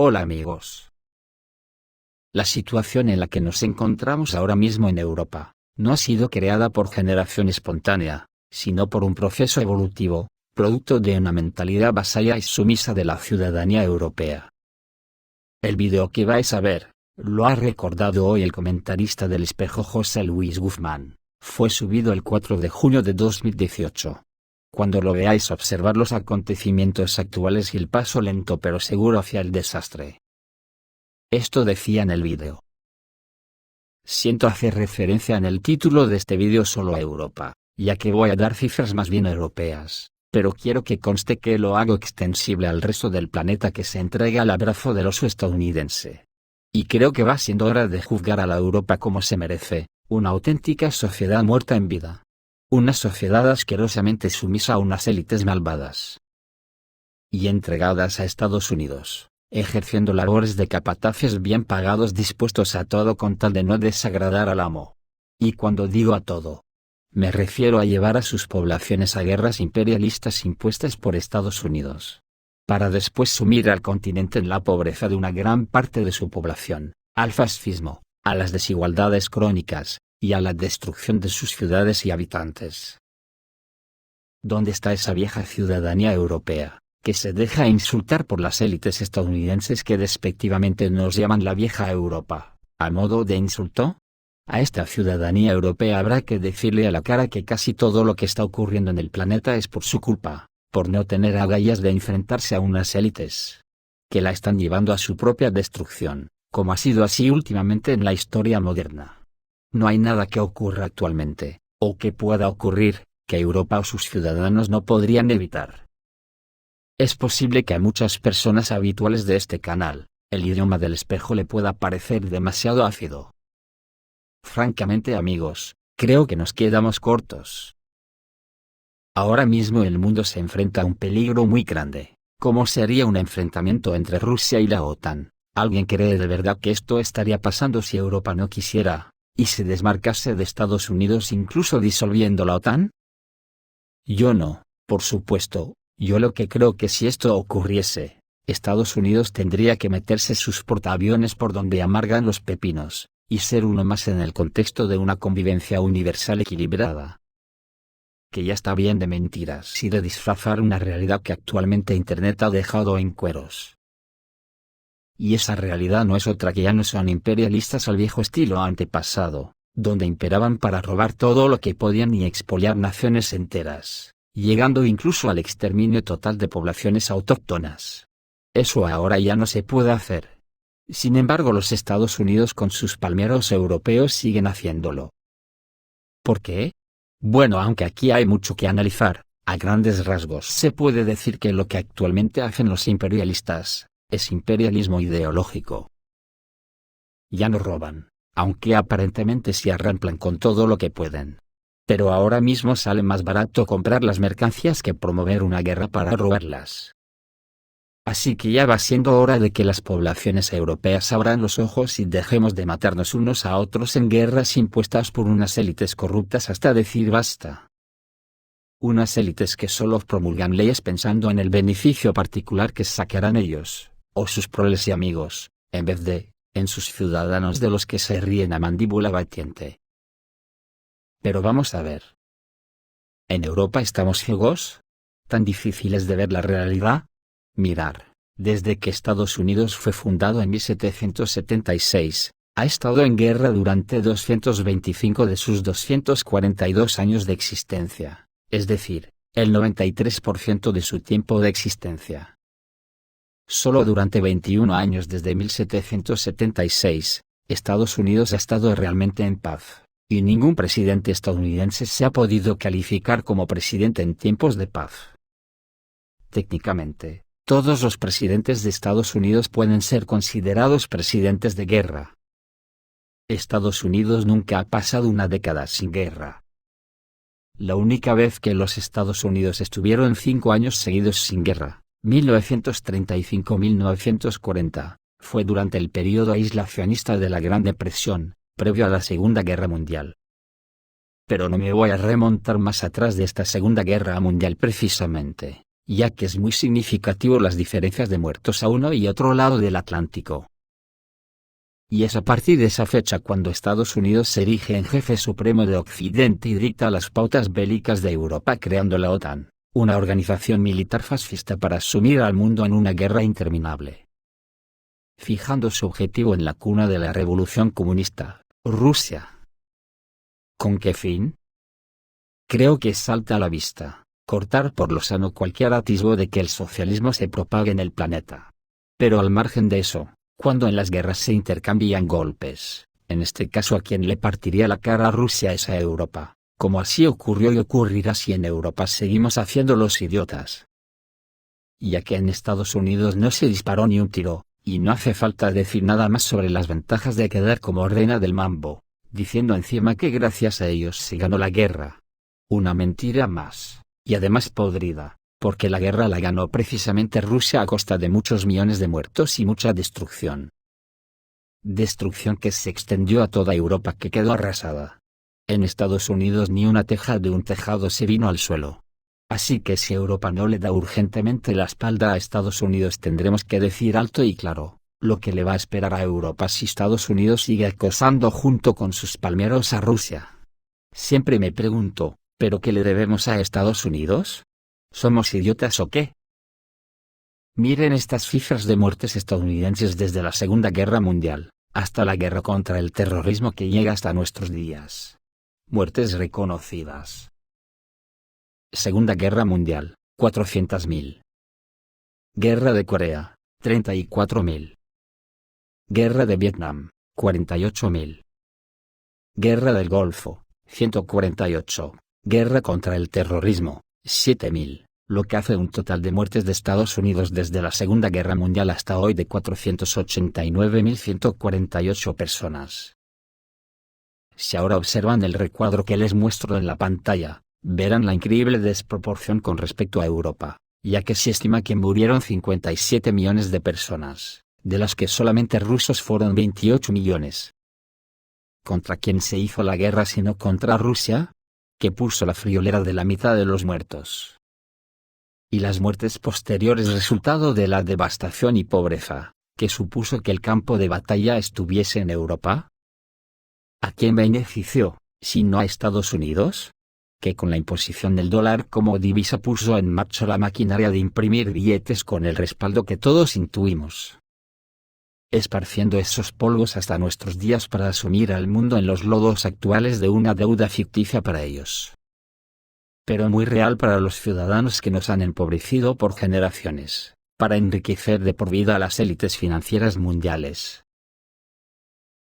Hola amigos. La situación en la que nos encontramos ahora mismo en Europa, no ha sido creada por generación espontánea, sino por un proceso evolutivo, producto de una mentalidad vasalla y sumisa de la ciudadanía europea. El vídeo que vais a ver, lo ha recordado hoy el comentarista del Espejo José Luis Guzmán, fue subido el 4 de junio de 2018. Cuando lo veáis, observar los acontecimientos actuales y el paso lento pero seguro hacia el desastre. Esto decía en el vídeo. Siento hacer referencia en el título de este vídeo solo a Europa, ya que voy a dar cifras más bien europeas, pero quiero que conste que lo hago extensible al resto del planeta que se entrega al abrazo del oso estadounidense. Y creo que va siendo hora de juzgar a la Europa como se merece, una auténtica sociedad muerta en vida. Una sociedad asquerosamente sumisa a unas élites malvadas y entregadas a Estados Unidos, ejerciendo labores de capataces bien pagados dispuestos a todo con tal de no desagradar al amo. Y cuando digo a todo, me refiero a llevar a sus poblaciones a guerras imperialistas impuestas por Estados Unidos, para después sumir al continente en la pobreza de una gran parte de su población, al fascismo, a las desigualdades crónicas, y a la destrucción de sus ciudades y habitantes. ¿Dónde está esa vieja ciudadanía europea, que se deja insultar por las élites estadounidenses que despectivamente nos llaman la vieja Europa, a modo de insulto? A esta ciudadanía europea habrá que decirle a la cara que casi todo lo que está ocurriendo en el planeta es por su culpa, por no tener agallas de enfrentarse a unas élites que la están llevando a su propia destrucción, como ha sido así últimamente en la historia moderna. No hay nada que ocurra actualmente, o que pueda ocurrir, que Europa o sus ciudadanos no podrían evitar. Es posible que a muchas personas habituales de este canal, el idioma del espejo le pueda parecer demasiado ácido. Francamente amigos, creo que nos quedamos cortos. Ahora mismo el mundo se enfrenta a un peligro muy grande, como sería un enfrentamiento entre Rusia y la OTAN. ¿Alguien cree de verdad que esto estaría pasando si Europa no quisiera, y se desmarcase de Estados Unidos incluso disolviendo la OTAN? Yo no, por supuesto, yo lo que creo que si esto ocurriese, Estados Unidos tendría que meterse sus portaaviones por donde amargan los pepinos, y ser uno más en el contexto de una convivencia universal equilibrada. Que ya está bien de mentiras y de disfrazar una realidad que actualmente Internet ha dejado en cueros. Y esa realidad no es otra que ya no son imperialistas al viejo estilo antepasado, donde imperaban para robar todo lo que podían y expoliar naciones enteras, llegando incluso al exterminio total de poblaciones autóctonas. Eso ahora ya no se puede hacer. Sin embargo, los Estados Unidos con sus palmeros europeos siguen haciéndolo. ¿Por qué? Bueno, aunque aquí hay mucho que analizar, a grandes rasgos se puede decir que lo que actualmente hacen los imperialistas es imperialismo ideológico. Ya no roban, aunque aparentemente se arramplan con todo lo que pueden. Pero ahora mismo sale más barato comprar las mercancías que promover una guerra para robarlas. Así que ya va siendo hora de que las poblaciones europeas abran los ojos y dejemos de matarnos unos a otros en guerras impuestas por unas élites corruptas hasta decir basta. Unas élites que solo promulgan leyes pensando en el beneficio particular que sacarán ellos, o sus proles y amigos, en vez de, en sus ciudadanos de los que se ríen a mandíbula batiente. Pero vamos a ver. ¿En Europa estamos ciegos? ¿Tan difíciles de ver la realidad? Mirar, desde que Estados Unidos fue fundado en 1776, ha estado en guerra durante 225 de sus 242 años de existencia, es decir, el 93% de su tiempo de existencia. Solo durante 21 años desde 1776, Estados Unidos ha estado realmente en paz, y ningún presidente estadounidense se ha podido calificar como presidente en tiempos de paz. Técnicamente, todos los presidentes de Estados Unidos pueden ser considerados presidentes de guerra. Estados Unidos nunca ha pasado una década sin guerra. La única vez que los Estados Unidos estuvieron 5 años seguidos sin guerra, 1935-1940, fue durante el período aislacionista de la Gran Depresión, previo a la Segunda Guerra Mundial. Pero no me voy a remontar más atrás de esta Segunda Guerra Mundial precisamente, ya que es muy significativo las diferencias de muertos a uno y otro lado del Atlántico. Y es a partir de esa fecha cuando Estados Unidos se erige en jefe supremo de Occidente y dicta las pautas bélicas de Europa creando la OTAN, una organización militar fascista para sumir al mundo en una guerra interminable. Fijando su objetivo en la cuna de la revolución comunista, Rusia. ¿Con qué fin? Creo que salta a la vista, cortar por lo sano cualquier atisbo de que el socialismo se propague en el planeta. Pero al margen de eso, cuando en las guerras se intercambian golpes, en este caso a quien le partiría la cara a Rusia es a Europa, como así ocurrió y ocurrirá si en Europa seguimos haciendo los idiotas. Ya que en Estados Unidos no se disparó ni un tiro, y no hace falta decir nada más sobre las ventajas de quedar como reina del mambo, diciendo encima que gracias a ellos se ganó la guerra. Una mentira más, y además podrida. Porque la guerra la ganó precisamente Rusia a costa de muchos millones de muertos y mucha destrucción. Destrucción que se extendió a toda Europa que quedó arrasada. En Estados Unidos ni una teja de un tejado se vino al suelo. Así que si Europa no le da urgentemente la espalda a Estados Unidos tendremos que decir alto y claro, lo que le va a esperar a Europa si Estados Unidos sigue acosando junto con sus palmeros a Rusia. Siempre me pregunto, ¿pero qué le debemos a Estados Unidos? ¿Somos idiotas o qué? Miren estas cifras de muertes estadounidenses desde la Segunda Guerra Mundial, hasta la guerra contra el terrorismo que llega hasta nuestros días. Muertes reconocidas. Segunda Guerra Mundial, 400.000. Guerra de Corea, 34.000. Guerra de Vietnam, 48.000. Guerra del Golfo, 148. Guerra contra el terrorismo, 7.000, lo que hace un total de muertes de Estados Unidos desde la Segunda Guerra Mundial hasta hoy de 489.148 personas. Si ahora observan el recuadro que les muestro en la pantalla, verán la increíble desproporción con respecto a Europa, ya que se estima que murieron 57 millones de personas, de las que solamente rusos fueron 28 millones. ¿Contra quién se hizo la guerra sino contra Rusia? Que puso la friolera de la mitad de los muertos. Y las muertes posteriores resultado de la devastación y pobreza, que supuso que el campo de batalla estuviese en Europa. ¿A quién benefició, si no a Estados Unidos? Que con la imposición del dólar como divisa puso en marcha la maquinaria de imprimir billetes con el respaldo que todos intuimos. Esparciendo esos polvos hasta nuestros días para asumir al mundo en los lodos actuales de una deuda ficticia para ellos, pero muy real para los ciudadanos que nos han empobrecido por generaciones, para enriquecer de por vida a las élites financieras mundiales.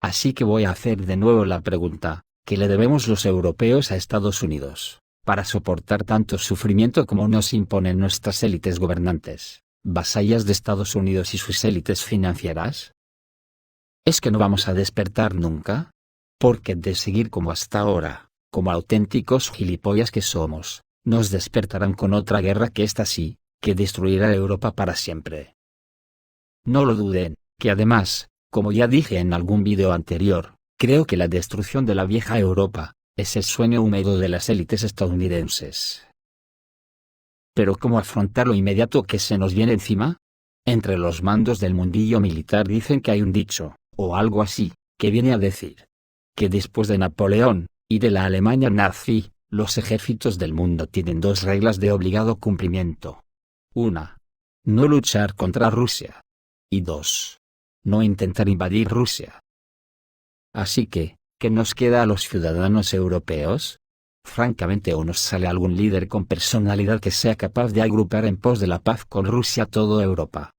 Así que voy a hacer de nuevo la pregunta, ¿qué le debemos los europeos a Estados Unidos, para soportar tanto sufrimiento como nos imponen nuestras élites gobernantes, vasallas de Estados Unidos y sus élites financieras? ¿Es que no vamos a despertar nunca? Porque de seguir como hasta ahora, como auténticos gilipollas que somos, nos despertarán con otra guerra que esta sí, que destruirá Europa para siempre. No lo duden, que además, como ya dije en algún vídeo anterior, creo que la destrucción de la vieja Europa, es el sueño húmedo de las élites estadounidenses. Pero ¿cómo afrontar lo inmediato que se nos viene encima? Entre los mandos del mundillo militar dicen que hay un dicho, o algo así, que viene a decir que después de Napoleón, y de la Alemania nazi, los ejércitos del mundo tienen dos reglas de obligado cumplimiento. 1. No luchar contra Rusia. Y 2. No intentar invadir Rusia. Así que, ¿qué nos queda a los ciudadanos europeos? Francamente, o nos sale algún líder con personalidad que sea capaz de agrupar en pos de la paz con Rusia toda Europa,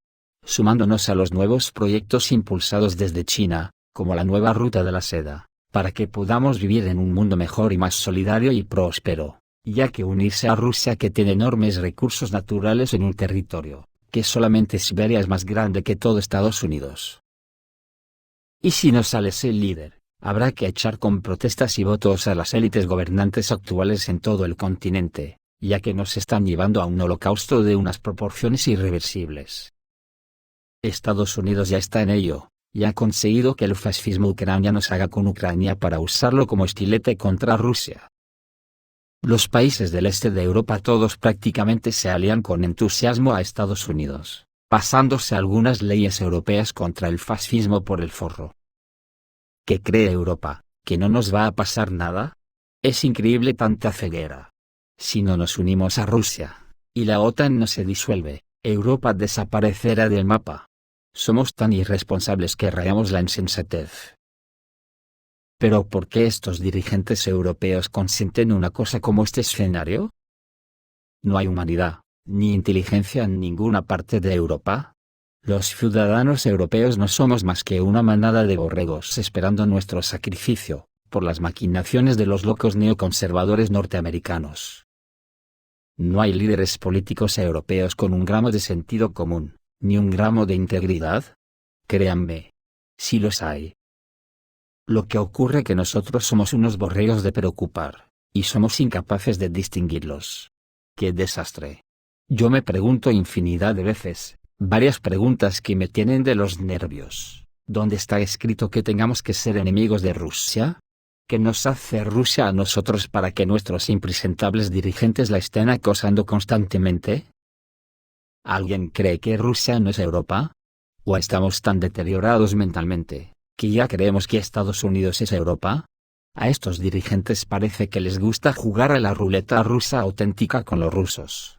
sumándonos a los nuevos proyectos impulsados desde China, como la nueva ruta de la seda, para que podamos vivir en un mundo mejor y más solidario y próspero, ya que unirse a Rusia que tiene enormes recursos naturales en un territorio, que solamente Siberia es más grande que todo Estados Unidos. Y si no sale ese líder, habrá que echar con protestas y votos a las élites gobernantes actuales en todo el continente, ya que nos están llevando a un holocausto de unas proporciones irreversibles. Estados Unidos ya está en ello, y ha conseguido que el fascismo ucraniano se haga con Ucrania para usarlo como estilete contra Rusia. Los países del este de Europa todos prácticamente se alían con entusiasmo a Estados Unidos, pasándose algunas leyes europeas contra el fascismo por el forro. ¿Qué cree Europa? ¿Que no nos va a pasar nada? Es increíble tanta ceguera. Si no nos unimos a Rusia, y la OTAN no se disuelve, Europa desaparecerá del mapa. Somos tan irresponsables que rayamos la insensatez. ¿Pero por qué estos dirigentes europeos consienten una cosa como este escenario? ¿No hay humanidad, ni inteligencia en ninguna parte de Europa? Los ciudadanos europeos no somos más que una manada de borregos esperando nuestro sacrificio, por las maquinaciones de los locos neoconservadores norteamericanos. No hay líderes políticos europeos con un gramo de sentido común, ni un gramo de integridad. Créanme. Sí los hay. Lo que ocurre es que nosotros somos unos borregos de preocupar, y somos incapaces de distinguirlos. ¡Qué desastre! Yo me pregunto infinidad de veces, varias preguntas que me tienen de los nervios. ¿Dónde está escrito que tengamos que ser enemigos de Rusia? ¿Qué nos hace Rusia a nosotros para que nuestros impresentables dirigentes la estén acosando constantemente? ¿Alguien cree que Rusia no es Europa? ¿O estamos tan deteriorados mentalmente, que ya creemos que Estados Unidos es Europa? A estos dirigentes parece que les gusta jugar a la ruleta rusa auténtica con los rusos.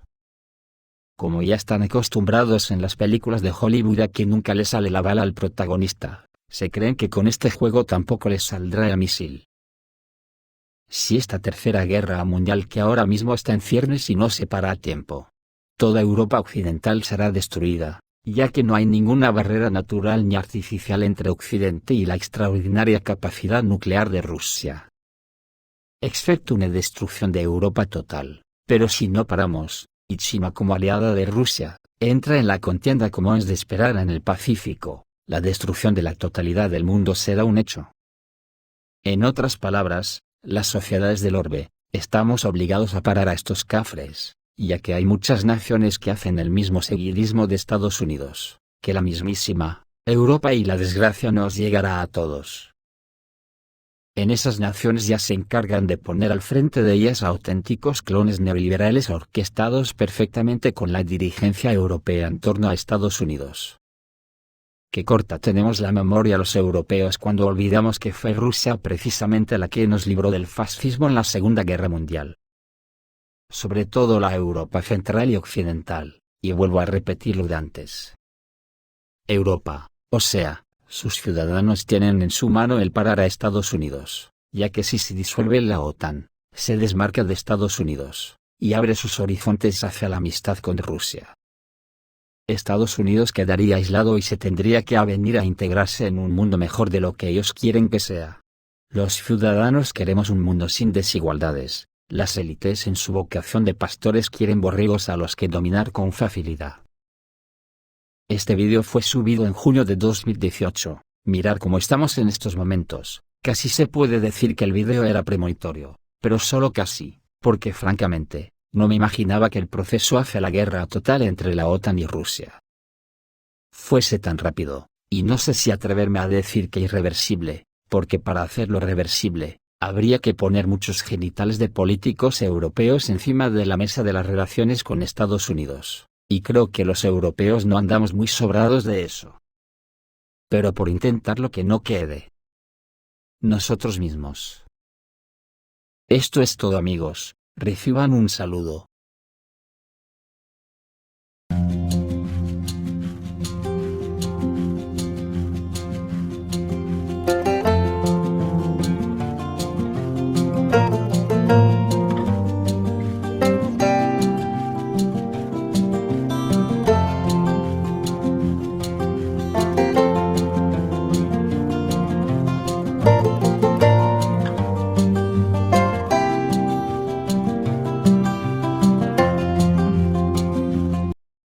Como ya están acostumbrados en las películas de Hollywood a que nunca les sale la bala al protagonista, se creen que con este juego tampoco les saldrá el misil. Si esta tercera guerra mundial que ahora mismo está en ciernes y no se para a tiempo, toda Europa occidental será destruida, ya que no hay ninguna barrera natural ni artificial entre Occidente y la extraordinaria capacidad nuclear de Rusia. Excepto una destrucción de Europa total, pero si no paramos, y China como aliada de Rusia, entra en la contienda como es de esperar en el Pacífico, la destrucción de la totalidad del mundo será un hecho. En otras palabras, las sociedades del orbe, estamos obligados a parar a estos cafres, ya que hay muchas naciones que hacen el mismo seguidismo de Estados Unidos, que la mismísima Europa, y la desgracia nos llegará a todos. En esas naciones ya se encargan de poner al frente de ellas a auténticos clones neoliberales orquestados perfectamente con la dirigencia europea en torno a Estados Unidos. Qué corta tenemos la memoria los europeos cuando olvidamos que fue Rusia precisamente la que nos libró del fascismo en la Segunda Guerra Mundial. Sobre todo la Europa central y occidental, y vuelvo a repetir lo de antes. Europa, o sea, sus ciudadanos tienen en su mano el parar a Estados Unidos, ya que si se disuelve la OTAN, se desmarca de Estados Unidos, y abre sus horizontes hacia la amistad con Rusia. Estados Unidos quedaría aislado y se tendría que avenir a integrarse en un mundo mejor de lo que ellos quieren que sea. Los ciudadanos queremos un mundo sin desigualdades, las élites en su vocación de pastores quieren borregos a los que dominar con facilidad. Este vídeo fue subido en junio de 2018, mirar cómo estamos en estos momentos, casi se puede decir que el vídeo era premonitorio, pero solo casi, porque francamente, no me imaginaba que el proceso hacia la guerra total entre la OTAN y Rusia fuese tan rápido, y no sé si atreverme a decir que irreversible, porque para hacerlo reversible, habría que poner muchos genitales de políticos europeos encima de la mesa de las relaciones con Estados Unidos, y creo que los europeos no andamos muy sobrados de eso. Pero por intentarlo que no quede nosotros mismos. Esto es todo, amigos. Reciban un saludo.